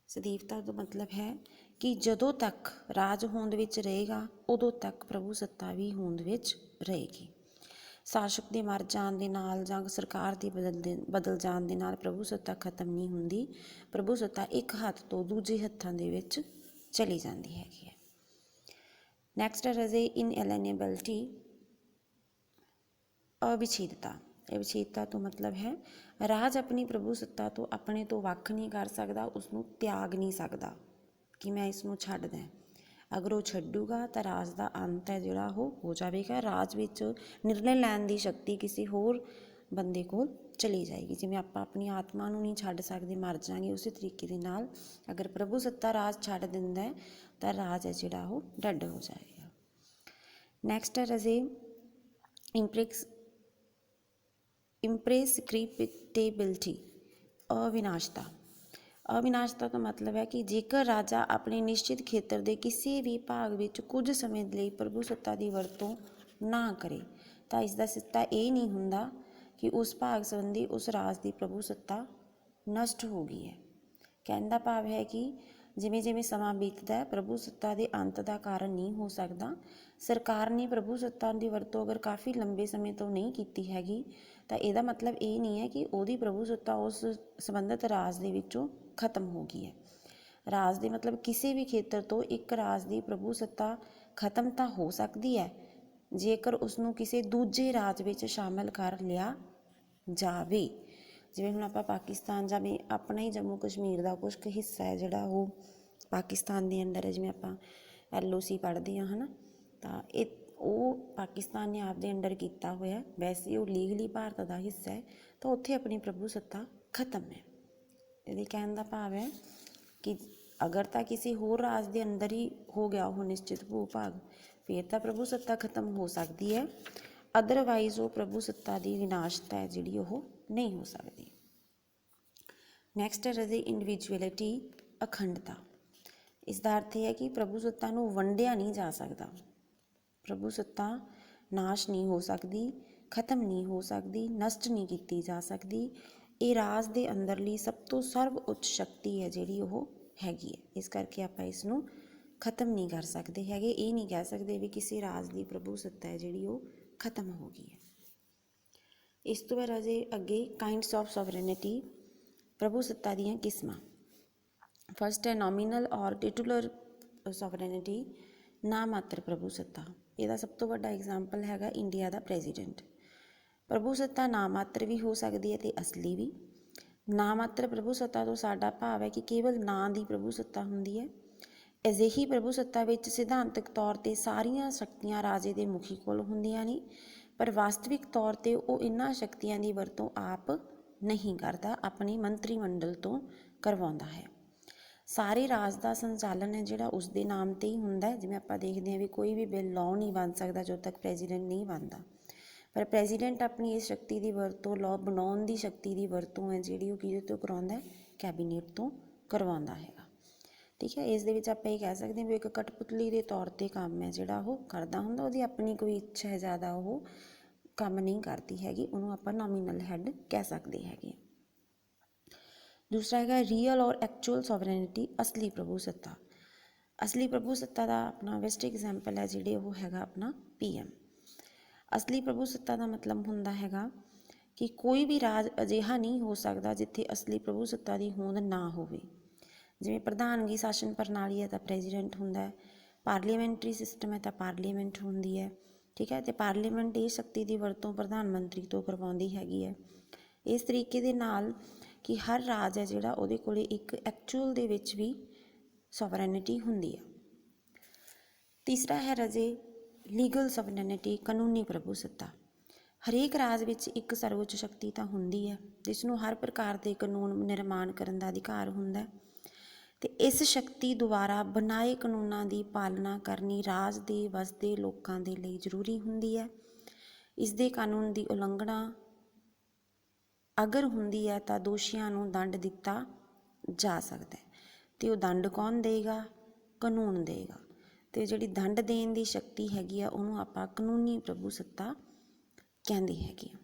ਸਦੀਵਤਾ ਦਾ ਮਤਲਬ ਹੈ ਕਿ ਜਦੋਂ ਤੱਕ ਰਾਜ ਹੋਂਦ ਵਿੱਚ ਰਹੇਗਾ ਉਦੋਂ ਤੱਕ ਪ੍ਰਭੂ ਸੱਤਾ ਵੀ ਹੋਂਦ ਵਿੱਚ ਰਹੇਗੀ। ਸ਼ਾਸਕ ਦੇ ਮਰ ਜਾਣ ਦੇ ਨਾਲ ਜਾਂ ਸਰਕਾਰ ਦੇ ਬਦਲ ਜਾਣ ਦੇ ਨਾਲ ਪ੍ਰਭੂ ਸੱਤਾ ਖਤਮ ਨਹੀਂ ਹੁੰਦੀ। ਪ੍ਰਭੂ ਸੱਤਾ ਇੱਕ ਹੱਥ ਤੋਂ ਦੂਜੇ ਹੱਥਾਂ ਦੇ ਵਿੱਚ ਚਲੀ ਜਾਂਦੀ ਹੈਗੀ ਹੈ। ਨੈਕਸਟ ਹੈ ਰਾਜੇ ਇਨਐਲੀਨੇਬਿਲਿਟੀ, ਅਵਿਛੇਦਤਾ। ਅਵਿਛੇਦਤਾ ਤੋਂ ਮਤਲਬ ਹੈ ਰਾਜ ਆਪਣੀ ਪ੍ਰਭੂ ਸੱਤਾ ਤੋਂ ਆਪਣੇ ਤੋਂ ਵੱਖ ਨਹੀਂ ਕਰ ਸਕਦਾ, ਉਸਨੂੰ ਤਿਆਗ ਨਹੀਂ ਸਕਦਾ ਕਿ ਮੈਂ ਇਸ ਨੂੰ ਛੱਡ ਦਿਆਂ। ਅਗਰ ਉਹ ਛੱਡੂਗਾ ਤਾਂ ਰਾਜ ਦਾ ਅੰਤ ਹੈ ਜਿਹੜਾ ਉਹ ਹੋ ਜਾਵੇਗਾ। ਰਾਜ ਵਿੱਚ ਨਿਰਣੇ ਲੈਣ ਦੀ ਸ਼ਕਤੀ ਕਿਸੇ ਹੋਰ ਬੰਦੇ ਕੋਲ ਚਲੀ ਜਾਏਗੀ। ਜਿਵੇਂ ਆਪਾਂ ਆਪਣੀ ਆਤਮਾ ਨੂੰ ਨਹੀਂ ਛੱਡ ਸਕਦੇ, ਮਰ ਜਾਵਾਂਗੇ, ਉਸੇ ਤਰੀਕੇ ਦੇ ਨਾਲ ਅਗਰ ਪ੍ਰਭੂ ਸੱਤਾ ਰਾਜ ਛੱਡ ਦਿੰਦਾ ਹੈ ਤਾਂ ਰਾਜ ਹੈ ਜਿਹੜਾ ਉਹ ਡੈਡ ਹੋ ਜਾਏਗਾ। ਨੈਕਸਟ ਹੈ ਰਾਜੇ ਇੰਪ੍ਰੈਸਕ੍ਰਿਪਟੇਬਿਲਿਟੀ, ਅਵਿਨਾਸ਼ਤਾ। ਅਵਿਨਾਸ਼ਤਾ ਦਾ ਮਤਲਬ ਹੈ ਕਿ ਜੇਕਰ ਰਾਜਾ ਆਪਣੇ ਨਿਸ਼ਚਿਤ ਖੇਤਰ ਦੇ ਕਿਸੇ ਵੀ ਭਾਗ ਵਿੱਚ ਕੁਝ ਸਮੇਂ ਲਈ ਪ੍ਰਭੂ ਸੱਤਾ ਦੀ ਵਰਤੋਂ ਨਾ ਕਰੇ ਤਾਂ ਇਸ ਦਾ ਸਿੱਟਾ ਇਹ ਨਹੀਂ ਹੁੰਦਾ ਕਿ ਉਸ ਭਾਗ ਸੰਬੰਧੀ ਉਸ ਰਾਜ ਦੀ ਪ੍ਰਭੂ ਸੱਤਾ ਨਸ਼ਟ ਹੋ ਗਈ ਹੈ। ਕਹਿਣ ਦਾ ਭਾਵ ਹੈ ਕਿ ਜਿਵੇਂ ਜਿਵੇਂ ਸਮਾਂ ਬੀਤਦਾ ਪ੍ਰਭੂ ਸੱਤਾ ਦੇ ਅੰਤ ਦਾ ਕਾਰਨ ਨਹੀਂ ਹੋ ਸਕਦਾ। ਸਰਕਾਰ ਨੇ ਪ੍ਰਭੂ ਸੱਤਾ ਦੀ ਵਰਤੋਂ ਅਗਰ ਕਾਫੀ ਲੰਬੇ ਸਮੇਂ ਤੋਂ ਨਹੀਂ ਕੀਤੀ ਹੈਗੀ ਤਾਂ ਇਹਦਾ ਮਤਲਬ ਇਹ ਨਹੀਂ ਹੈ ਕਿ ਉਹਦੀ ਪ੍ਰਭੂ ਸੱਤਾ ਉਸ ਸੰਬੰਧਿਤ ਰਾਜ ਦੇ ਵਿੱਚੋਂ ਖਤਮ ਹੋ ਗਈ ਹੈ। ਰਾਜ ਦੇ ਮਤਲਬ ਕਿਸੇ ਵੀ ਖੇਤਰ ਤੋਂ ਇੱਕ ਰਾਜ ਦੀ ਪ੍ਰਭੂ ਸੱਤਾ ਖਤਮ ਤਾਂ ਹੋ ਸਕਦੀ ਹੈ ਜੇਕਰ ਉਸਨੂੰ ਕਿਸੇ ਦੂਜੇ ਰਾਜ ਵਿੱਚ ਸ਼ਾਮਿਲ ਕਰ ਲਿਆ ਜਾਵੇ। ਜਿਵੇਂ ਹੁਣ ਆਪਾਂ ਪਾਕਿਸਤਾਨ ਜਾਂ ਵੀ ਆਪਣਾ ਹੀ ਜੰਮੂ ਕਸ਼ਮੀਰ ਦਾ ਕੁਛ ਕੁ ਹਿੱਸਾ ਹੈ ਜਿਹੜਾ ਉਹ ਪਾਕਿਸਤਾਨ ਦੇ ਅੰਦਰ ਹੈ। ਜਿਵੇਂ ਆਪਾਂ LOC ਪੜ੍ਹਦੇ ਹਾਂ ਹੈ ਨਾ, ਤਾਂ ਉਹ ਪਾਕਿਸਤਾਨ ਨੇ ਆਪਦੇ ਅੰਡਰ ਕੀਤਾ ਹੋਇਆ, ਵੈਸੇ ਉਹ ਲੀਗਲੀ ਭਾਰਤ ਦਾ ਹਿੱਸਾ ਹੈ, ਤਾਂ ਉੱਥੇ ਆਪਣੀ ਪ੍ਰਭੂ ਸੱਤਾ ਖਤਮ ਹੈ। ਇਹਦੇ ਕਹਿਣ ਦਾ ਭਾਵ ਹੈ ਕਿ ਅਗਰ ਤਾਂ ਕਿਸੇ ਹੋਰ ਰਾਜ ਦੇ ਅੰਦਰ ਹੀ ਹੋ ਗਿਆ ਉਹ ਨਿਸ਼ਚਿਤ ਭੂ ਭਾਗ, ਫਿਰ ਤਾਂ ਪ੍ਰਭੂ ਸੱਤਾ ਖਤਮ ਹੋ ਸਕਦੀ ਹੈ, ਅਦਰਵਾਈਜ਼ ਉਹ ਪ੍ਰਭੂ ਸੱਤਾ ਦੀ ਵਿਨਾਸ਼ਤਾ ਹੈ ਜਿਹੜੀ ਉਹ ਨਹੀਂ ਹੋ ਸਕਦੀ। ਨੈਕਸਟ ਹੈ ਰਾਜੇ ਇੰਡੀਵਿਜੂਅਲਿਟੀ, ਅਖੰਡਤਾ। ਇਸ ਦਾ ਅਰਥ ਇਹ ਹੈ ਕਿ ਪ੍ਰਭੂ ਸੱਤਾ ਨੂੰ ਵੰਡਿਆ ਨਹੀਂ ਜਾ ਸਕਦਾ। ਪ੍ਰਭੂ ਸੱਤਾ ਨਾਸ਼ ਨਹੀਂ ਹੋ ਸਕਦੀ, ਖਤਮ ਨਹੀਂ ਹੋ ਸਕਦੀ, ਨਸ਼ਟ ਨਹੀਂ ਕੀਤੀ ਜਾ ਸਕਦੀ। ਇਹ ਰਾਜ ਦੇ ਅੰਦਰਲੀ ਸਭ ਤੋਂ ਸਰਵ ਉੱਚ ਸ਼ਕਤੀ ਹੈ ਜਿਹੜੀ ਉਹ ਹੈਗੀ ਹੈ। ਇਸ ਕਰਕੇ ਆਪਾਂ ਇਸ ਨੂੰ ਖਤਮ ਨਹੀਂ ਕਰ ਸਕਦੇ ਹੈਗੇ। ਇਹ ਨਹੀਂ ਕਹਿ ਸਕਦੇ ਵੀ ਕਿਸੇ ਰਾਜ ਦੀ ਪ੍ਰਭੂ ਸੱਤਾ ਹੈ ਜਿਹੜੀ ਉਹ ਖਤਮ ਹੋ ਗਈ ਹੈ। ਇਸ ਤੋਂ ਬਾਅਦ ਰਾਜੇ ਅੱਗੇ ਕਾਈਂਡਸ ਆਫ ਸੋਵਰੇਨਿਟੀ, ਪ੍ਰਭੂ ਸੱਤਾ ਦੀਆਂ ਕਿਸਮਾਂ। ਫਸਟ ਹੈ ਨੋਮੀਨਲ ਔਰ ਟਿਟੂਲਰ ਸੋਵਰੇਨਿਟੀ, ਨਾ ਮਾਤਰ ਪ੍ਰਭੂ ਸੱਤਾ। ਇਹਦਾ ਸਭ ਤੋਂ ਵੱਡਾ ਐਗਜ਼ਾਮਪਲ ਹੈਗਾ ਇੰਡੀਆ ਦਾ ਪ੍ਰੈਜ਼ੀਡੈਂਟ। ਪ੍ਰਭੂ ਸੱਤਾ ਨਾ ਮਾਤਰ ਵੀ ਹੋ ਸਕਦੀ ਹੈ ਅਤੇ ਅਸਲੀ ਵੀ। ਨਾ ਮਾਤਰ ਪ੍ਰਭੂ ਸੱਤਾ ਤੋਂ ਸਾਡਾ ਭਾਵ ਹੈ ਕਿ ਕੇਵਲ ਨਾਂ ਦੀ ਪ੍ਰਭੂ ਸੱਤਾ ਹੁੰਦੀ ਹੈ। ਅਜਿਹੀ ਪ੍ਰਭੂ ਸੱਤਾ ਵਿੱਚ ਸਿਧਾਂਤਕ ਤੌਰ 'ਤੇ ਸਾਰੀਆਂ ਸ਼ਕਤੀਆਂ ਰਾਜੇ ਦੇ ਮੁਖੀ ਕੋਲ ਹੁੰਦੀਆਂ ਨੇ, ਪਰ ਵਾਸਤਵਿਕ ਤੌਰ 'ਤੇ ਉਹ ਇਹਨਾਂ ਸ਼ਕਤੀਆਂ ਦੀ ਵਰਤੋਂ ਆਪ ਨਹੀਂ ਕਰਦਾ, ਆਪਣੀ ਮੰਤਰੀ ਮੰਡਲ ਤੋਂ ਕਰਵਾਉਂਦਾ ਹੈ। ਸਾਰੇ ਰਾਜ ਦਾ ਸੰਚਾਲਨ ਹੈ ਜਿਹੜਾ ਉਸਦੇ ਨਾਮ 'ਤੇ ਹੀ ਹੁੰਦਾ। ਜਿਵੇਂ ਆਪਾਂ ਦੇਖਦੇ ਹਾਂ ਵੀ ਕੋਈ ਵੀ ਬਿੱਲ ਲਾਅ ਨਹੀਂ ਬਣ ਸਕਦਾ ਜਦੋਂ ਤੱਕ ਪ੍ਰੈਜ਼ੀਡੈਂਟ ਨਹੀਂ ਬਣਦਾ, ਪਰ ਪ੍ਰੈਜ਼ੀਡੈਂਟ ਆਪਣੀ ਇਸ ਸ਼ਕਤੀ ਦੀ ਵਰਤੋਂ, ਲਾਅ ਬਣਾਉਣ ਦੀ ਸ਼ਕਤੀ ਦੀ ਵਰਤੋਂ ਹੈ ਜਿਹੜੀ ਉਹ ਕਿਹਦੇ ਤੋਂ ਕਰਵਾਉਂਦਾ, ਕੈਬਨਿਟ ਤੋਂ ਕਰਵਾਉਂਦਾ ਹੈਗਾ। ਠੀਕ ਹੈ, ਇਸ ਦੇ ਵਿੱਚ ਆਪਾਂ ਇਹ ਕਹਿ ਸਕਦੇ ਹਾਂ ਵੀ ਇੱਕ ਕਠਪੁਤਲੀ ਦੇ ਤੌਰ 'ਤੇ ਕੰਮ ਹੈ ਜਿਹੜਾ ਉਹ ਕਰਦਾ ਹੁੰਦਾ। ਉਹਦੀ ਆਪਣੀ ਕੋਈ ਇੱਛਾ ਹੈ ਜ਼ਿਆਦਾ ਉਹ ਕੰਮ ਨਹੀਂ ਕਰਦੀ ਹੈਗੀ, ਉਹਨੂੰ ਆਪਾਂ ਨੋਮੀਨਲ ਹੈੱਡ ਕਹਿ ਸਕਦੇ ਹੈਗੇ। ਦੂਸਰਾ ਹੈਗਾ ਰੀਅਲ ਔਰ ਐਕਚੁਅਲ ਸੋਵਰੇਨਿਟੀ, ਅਸਲੀ ਪ੍ਰਭੂ ਸੱਤਾ। ਅਸਲੀ ਪ੍ਰਭੂ ਸੱਤਾ ਦਾ ਆਪਣਾ ਬੈਸਟ ਐਗਜ਼ਾਮਪਲ ਹੈ ਜਿਹੜੇ ਉਹ ਹੈਗਾ ਆਪਣਾ PM। ਅਸਲੀ ਪ੍ਰਭੂ ਸੱਤਾ ਦਾ ਮਤਲਬ ਹੁੰਦਾ ਹੈਗਾ ਕਿ ਕੋਈ ਵੀ ਰਾਜ ਅਜਿਹਾ ਨਹੀਂ ਹੋ ਸਕਦਾ ਜਿੱਥੇ ਅਸਲੀ ਪ੍ਰਭੂ ਸੱਤਾ ਦੀ ਹੋਂਦ ਨਾ ਹੋਵੇ। ਜਿਵੇਂ ਪ੍ਰਧਾਨਗੀ ਸ਼ਾਸਨ ਪ੍ਰਣਾਲੀ ਹੈ ਤਾਂ ਪ੍ਰੈਜ਼ੀਡੈਂਟ ਹੁੰਦਾ ਹੈ, ਪਾਰਲੀਮੈਂਟਰੀ ਸਿਸਟਮ ਹੈ ਤਾਂ ਪਾਰਲੀਮੈਂਟ ਹੁੰਦੀ ਹੈ, ਠੀਕ ਹੈ। ਅਤੇ ਪਾਰਲੀਮੈਂਟ ਇਹ ਸ਼ਕਤੀ ਦੀ ਵਰਤੋਂ ਪ੍ਰਧਾਨ ਮੰਤਰੀ ਤੋਂ ਕਰਵਾਉਂਦੀ ਹੈਗੀ ਹੈ। ਇਸ ਤਰੀਕੇ ਦੇ ਨਾਲ ਕਿ ਹਰ ਰਾਜ ਹੈ ਜਿਹੜਾ ਉਹਦੇ ਕੋਲ ਇੱਕ ਐਕਚੁਅਲ ਦੇ ਵਿੱਚ ਵੀ ਸੋਵਰੈਨਿਟੀ ਹੁੰਦੀ ਹੈ। ਤੀਸਰਾ ਹੈ ਰਾਜੇ ਲੀਗਲ ਸੋਵਰੈਨਿਟੀ, ਕਾਨੂੰਨੀ ਪ੍ਰਭੂ ਸੱਤਾ। ਹਰੇਕ ਰਾਜ ਵਿੱਚ ਇੱਕ ਸਰਵਉੱਚ ਸ਼ਕਤੀ ਤਾਂ ਹੁੰਦੀ ਹੈ ਜਿਸ ਨੂੰ ਹਰ ਪ੍ਰਕਾਰ ਦੇ ਕਾਨੂੰਨ ਨਿਰਮਾਣ ਕਰਨ ਦਾ ਅਧਿਕਾਰ ਹੁੰਦਾ ਹੈ, ਅਤੇ ਇਸ ਸ਼ਕਤੀ ਦੁਆਰਾ ਬਣਾਏ ਕਾਨੂੰਨਾਂ ਦੀ ਪਾਲਣਾ ਕਰਨੀ ਰਾਜ ਦੇ ਵਸਦੇ ਲੋਕਾਂ ਦੇ ਲਈ ਜ਼ਰੂਰੀ ਹੁੰਦੀ ਹੈ। ਇਸ ਦੇ ਕਾਨੂੰਨ ਦੀ ਉਲੰਘਣਾ ਅਗਰ ਹੁੰਦੀ ਹੈ ਤਾਂ ਦੋਸ਼ੀਆਂ ਨੂੰ ਦੰਡ ਦਿੱਤਾ ਜਾ ਸਕਦਾ ਹੈ, ਅਤੇ ਉਹ ਦੰਡ ਕੌਣ ਦੇਗਾ? ਕਾਨੂੰਨ ਦੇਗਾ। ਅਤੇ ਜਿਹੜੀ ਦੰਡ ਦੇਣ ਦੀ ਸ਼ਕਤੀ ਹੈਗੀ ਆ ਉਹਨੂੰ ਆਪਾਂ ਕਾਨੂੰਨੀ ਪ੍ਰਭੂ ਸੱਤਾ ਕਹਿੰਦੇ ਹੈਗੇ ਆ।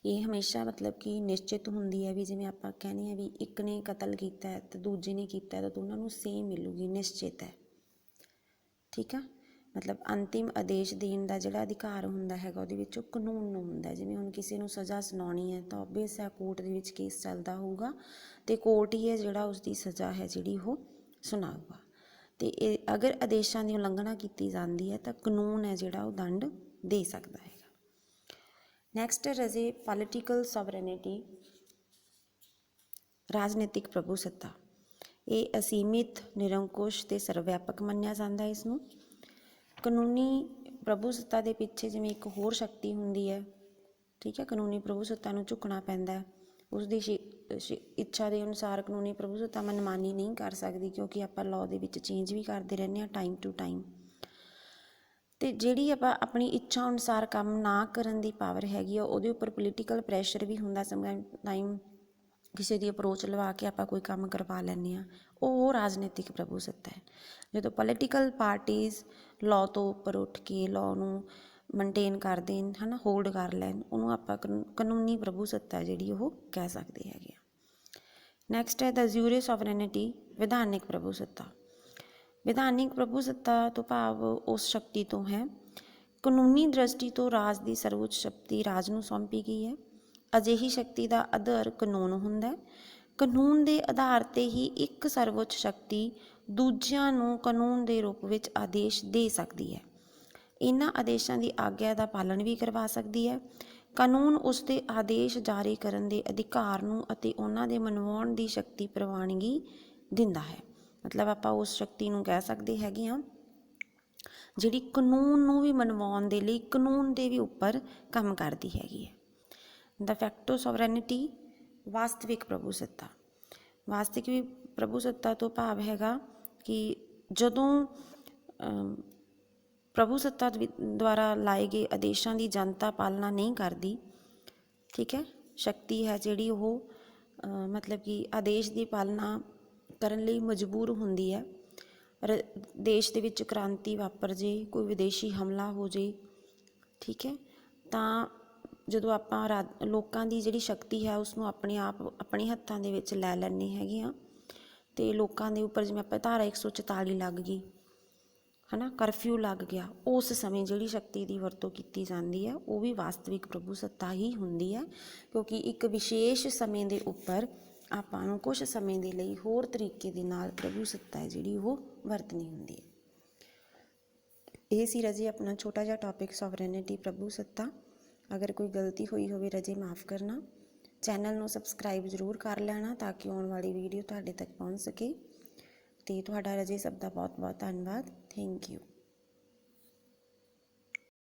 ਇਹ ਹਮੇਸ਼ਾ ਮਤਲਬ ਕਿ ਨਿਸ਼ਚਿਤ ਹੁੰਦੀ ਹੈ ਵੀ ਜਿਵੇਂ ਆਪਾਂ ਕਹਿੰਦੇ ਹਾਂ ਵੀ ਇੱਕ ਨੇ ਕਤਲ ਕੀਤਾ ਹੈ ਅਤੇ ਦੂਜੇ ਨੇ ਕੀਤਾ ਤਾਂ ਦੋਨਾਂ ਨੂੰ ਸੇਮ ਮਿਲੂਗੀ, ਨਿਸ਼ਚਿਤ ਹੈ, ਠੀਕ ਆ। ਮਤਲਬ ਅੰਤਿਮ ਆਦੇਸ਼ ਦੇਣ ਦਾ ਜਿਹੜਾ ਅਧਿਕਾਰ ਹੁੰਦਾ ਹੈਗਾ ਉਹਦੇ ਵਿੱਚ ਉਹ ਕਾਨੂੰਨ ਨੂੰ ਹੁੰਦਾ। ਜਿਵੇਂ ਹੁਣ ਕਿਸੇ ਨੂੰ ਸਜ਼ਾ ਸੁਣਾਉਣੀ ਹੈ ਤਾਂ ਓਬਵੀਅਸ ਹੈ ਕੋਰਟ ਦੇ ਵਿੱਚ ਕੇਸ ਚੱਲਦਾ ਹੋਊਗਾ ਅਤੇ ਕੋਰਟ ਹੀ ਹੈ ਜਿਹੜਾ ਉਸਦੀ ਸਜ਼ਾ ਹੈ ਜਿਹੜੀ ਉਹ ਸੁਣਾਊਗਾ। ਅਤੇ ਇਹ ਅਗਰ ਆਦੇਸ਼ਾਂ ਦੀ ਉਲੰਘਣਾ ਕੀਤੀ ਜਾਂਦੀ ਹੈ ਤਾਂ ਕਾਨੂੰਨ ਹੈ ਜਿਹੜਾ ਉਹ ਦੰਡ ਦੇ ਸਕਦਾ ਹੈਗਾ। ਨੈਕਸਟ ਰਾਜੇ ਪੋਲੀਟੀਕਲ ਸੋਵਰੈਨਿਟੀ, ਰਾਜਨੀਤਿਕ ਪ੍ਰਭੂ ਸੱਤਾ। ਇਹ ਅਸੀਮਿਤ, ਨਿਰੰਕੁਸ਼ ਅਤੇ ਸਰਵਵਿਆਪਕ ਮੰਨਿਆ ਜਾਂਦਾ ਇਸ ਨੂੰ। ਕਾਨੂੰਨੀ ਪ੍ਰਭੂ ਸੱਤਾ ਦੇ ਪਿੱਛੇ ਜਿਵੇਂ ਇੱਕ ਹੋਰ ਸ਼ਕਤੀ ਹੁੰਦੀ ਹੈ, ਠੀਕ ਹੈ। ਕਾਨੂੰਨੀ ਪ੍ਰਭੂ ਸੱਤਾ ਨੂੰ ਝੁਕਣਾ ਪੈਂਦਾ ਹੈ, ਉਸਦੀ ਇੱਛਾ ਦੇ ਅਨੁਸਾਰ ਕਾਨੂੰਨੀ ਪ੍ਰਭੂ ਸੱਤਾ ਮਨਮਾਨੀ ਨਹੀਂ ਕਰ ਸਕਦੀ ਕਿਉਂਕਿ ਆਪਾਂ ਲਾਅ ਦੇ ਵਿੱਚ ਚੇਂਜ ਵੀ ਕਰਦੇ ਰਹਿੰਦੇ ਹਾਂ ਟਾਈਮ ਟੂ ਟਾਈਮ। ਅਤੇ ਜਿਹੜੀ ਆਪਾਂ ਆਪਣੀ ਇੱਛਾ ਅਨੁਸਾਰ ਕੰਮ ਨਾ ਕਰਨ ਦੀ ਪਾਵਰ ਹੈਗੀ ਆ ਉਹਦੇ ਉੱਪਰ ਪੋਲੀਟੀਕਲ ਪ੍ਰੈਸ਼ਰ ਵੀ ਹੁੰਦਾ। ਟਾਈਮ ਕਿਸੇ ਦੀ ਅਪਰੋਚ ਲਵਾ ਕੇ ਆਪਾਂ ਕੋਈ ਕੰਮ ਕਰਵਾ ਲੈਂਦੇ ਹਾਂ, ਉਹ ਰਾਜਨੀਤਿਕ ਪ੍ਰਭੂ ਸੱਤਾ ਹੈ। ਜਦੋਂ ਪੋਲੀਟੀਕਲ ਪਾਰਟੀਜ਼ ਲਾਅ ਤੋਂ ਉੱਪਰ ਉੱਠ ਕੇ ਲਾਅ ਨੂੰ ਮੇਨਟੇਨ ਕਰ ਦੇਣ, ਹੈ ਨਾ, ਹੋਲਡ ਕਰ ਲੈਣ, ਉਹਨੂੰ ਆਪਾਂ ਕਾਨੂੰਨੀ ਪ੍ਰਭੂ ਸੱਤਾ ਜਿਹੜੀ ਉਹ ਕਹਿ ਸਕਦੇ ਹੈਗੇ ਆ। ਨੈਕਸਟ ਹੈ ਦ ਜਿਊਰੇ ਸੋਵਰੈਨਿਟੀ, ਵਿਧਾਨਿਕ ਪ੍ਰਭੂ ਸੱਤਾ। ਵਿਧਾਨਿਕ ਪ੍ਰਭੂ ਸੱਤਾ ਤੋਂ ਭਾਵ ਉਸ ਸ਼ਕਤੀ ਤੋਂ ਹੈ ਕਾਨੂੰਨੀ ਦ੍ਰਿਸ਼ਟੀ ਤੋਂ ਰਾਜ ਦੀ ਸਰਵਉੱਚ ਸ਼ਕਤੀ ਰਾਜ ਨੂੰ ਸੌਂਪੀ ਗਈ ਹੈ। ਅਜਿਹੀ ਸ਼ਕਤੀ ਦਾ ਆਧਾਰ ਕਾਨੂੰਨ ਹੁੰਦਾ ਹੈ। ਕਾਨੂੰਨ ਦੇ ਆਧਾਰ 'ਤੇ ਹੀ ਇੱਕ ਸਰਵਉੱਚ ਸ਼ਕਤੀ ਦੂਜਿਆਂ ਨੂੰ ਕਾਨੂੰਨ ਦੇ ਰੂਪ ਵਿੱਚ ਆਦੇਸ਼ ਦੇ ਸਕਦੀ ਹੈ। ਇਹਨਾਂ ਆਦੇਸ਼ਾਂ ਦੀ ਆਗਿਆ ਦਾ ਪਾਲਣ ਵੀ ਕਰਵਾ ਸਕਦੀ ਹੈ। ਕਾਨੂੰਨ ਉਸ ਦੇ ਆਦੇਸ਼ ਜਾਰੀ ਕਰਨ ਦੇ ਅਧਿਕਾਰ ਨੂੰ ਅਤੇ ਉਹਨਾਂ ਦੇ ਮਨਵਾਉਣ ਦੀ ਸ਼ਕਤੀ ਪ੍ਰਵਾਨਗੀ ਦਿੰਦਾ ਹੈ। ਮਤਲਬ ਆਪਾਂ ਉਸ ਸ਼ਕਤੀ ਨੂੰ ਕਹਿ ਸਕਦੇ ਹੈਗੇ ਹਾਂ ਜਿਹੜੀ ਕਾਨੂੰਨ ਨੂੰ ਵੀ ਮਨਵਾਉਣ ਦੇ ਲਈ ਕਾਨੂੰਨ ਦੇ ਵੀ ਉੱਪਰ ਕੰਮ ਕਰਦੀ ਹੈਗੀ ਹੈ। ਦ ਫੈਕਟੋ ਸੋਵਰੈਨਿਟੀ, ਵਾਸਤਵਿਕ ਪ੍ਰਭੂ ਸੱਤਾ। ਵਾਸਤਵਿਕ ਪ੍ਰਭੂ ਸੱਤਾ ਤੋਂ ਭਾਵ ਹੈਗਾ ਕਿ ਜਦੋਂ ਪ੍ਰਭੂ ਸੱਤਾ ਦੁਆਰਾ ਲਾਏ ਗਏ ਆਦੇਸ਼ਾਂ ਦੀ ਜਨਤਾ ਪਾਲਣਾ ਨਹੀਂ ਕਰਦੀ, ਠੀਕ ਹੈ, ਸ਼ਕਤੀ ਹੈ ਜਿਹੜੀ ਉਹ ਮਤਲਬ ਕਿ ਆਦੇਸ਼ ਦੀ ਪਾਲਣਾ ਕਰਨ ਲਈ ਮਜਬੂਰ ਹੁੰਦੀ ਹੈ। ਦੇਸ਼ ਦੇ ਵਿੱਚ ਕ੍ਰਾਂਤੀ ਵਾਪਰ ਜੇ, ਕੋਈ ਵਿਦੇਸ਼ੀ ਹਮਲਾ ਹੋ ਜੇ, ਠੀਕ ਹੈ, ਤਾਂ ਜਦੋਂ ਆਪਾਂ ਲੋਕਾਂ ਦੀ ਜਿਹੜੀ ਸ਼ਕਤੀ ਹੈ ਉਸਨੂੰ ਆਪਣੇ ਆਪ ਆਪਣੇ ਹੱਥਾਂ ਦੇ ਵਿੱਚ ਲੈ ਲੈਂਦੇ ਹੈਗੇ ਹਾਂ ਅਤੇ ਲੋਕਾਂ ਦੇ ਉੱਪਰ ਜਿਵੇਂ ਆਪਾਂ ਧਾਰਾ 144 ਲੱਗ ਗਈ, ਹੈ ਨਾ, ਕਰਫਿਊ ਲੱਗ ਗਿਆ, ਉਸ ਸਮੇਂ ਜਿਹੜੀ ਸ਼ਕਤੀ ਦੀ ਵਰਤੋਂ ਕੀਤੀ ਜਾਂਦੀ ਹੈ ਉਹ ਵੀ ਵਾਸਤਵਿਕ ਪ੍ਰਭੂ ਸੱਤਾ ਹੀ ਹੁੰਦੀ ਹੈ ਕਿਉਂਕਿ ਇੱਕ ਵਿਸ਼ੇਸ਼ ਸਮੇਂ ਦੇ ਉੱਪਰ ਆਪਾਂ ਨੂੰ ਕੁਛ ਸਮੇਂ ਦੇ ਲਈ ਹੋਰ ਤਰੀਕੇ ਦੇ ਨਾਲ ਪ੍ਰਭੂ ਸੱਤਾ ਹੈ ਜਿਹੜੀ ਉਹ ਵਰਤਣੀ ਹੁੰਦੀ ਹੈ। ਇਹ ਸੀ ਰਾਜੇ ਆਪਣਾ ਛੋਟਾ ਜਿਹਾ ਟੌਪਿਕ ਸੋਵਰੈਨਿਟੀ, ਪ੍ਰਭੂ ਸੱਤਾ। ਅਗਰ ਕੋਈ ਗਲਤੀ ਹੋਈ ਹੋਵੇ ਰਾਜੇ ਮਾफ़ ਕਰਨਾ। ਚੈਨਲ ਨੂੰ ਸਬਸਕ੍ਰਾਈਬ ਜ਼ਰੂਰ ਕਰ ਲੈਣਾ ਤਾਂ ਕਿ ਆਉਣ ਵਾਲੀ ਵੀਡੀਓ ਤੁਹਾਡੇ ਤੱਕ ਪਹੁੰਚ ਸਕੇ। ਅਤੇ ਤੁਹਾਡਾ ਰਾਜੇ ਸਭ ਦਾ ਬਹੁਤ ਬਹੁਤ ਧੰਨਵਾਦ। Thank you.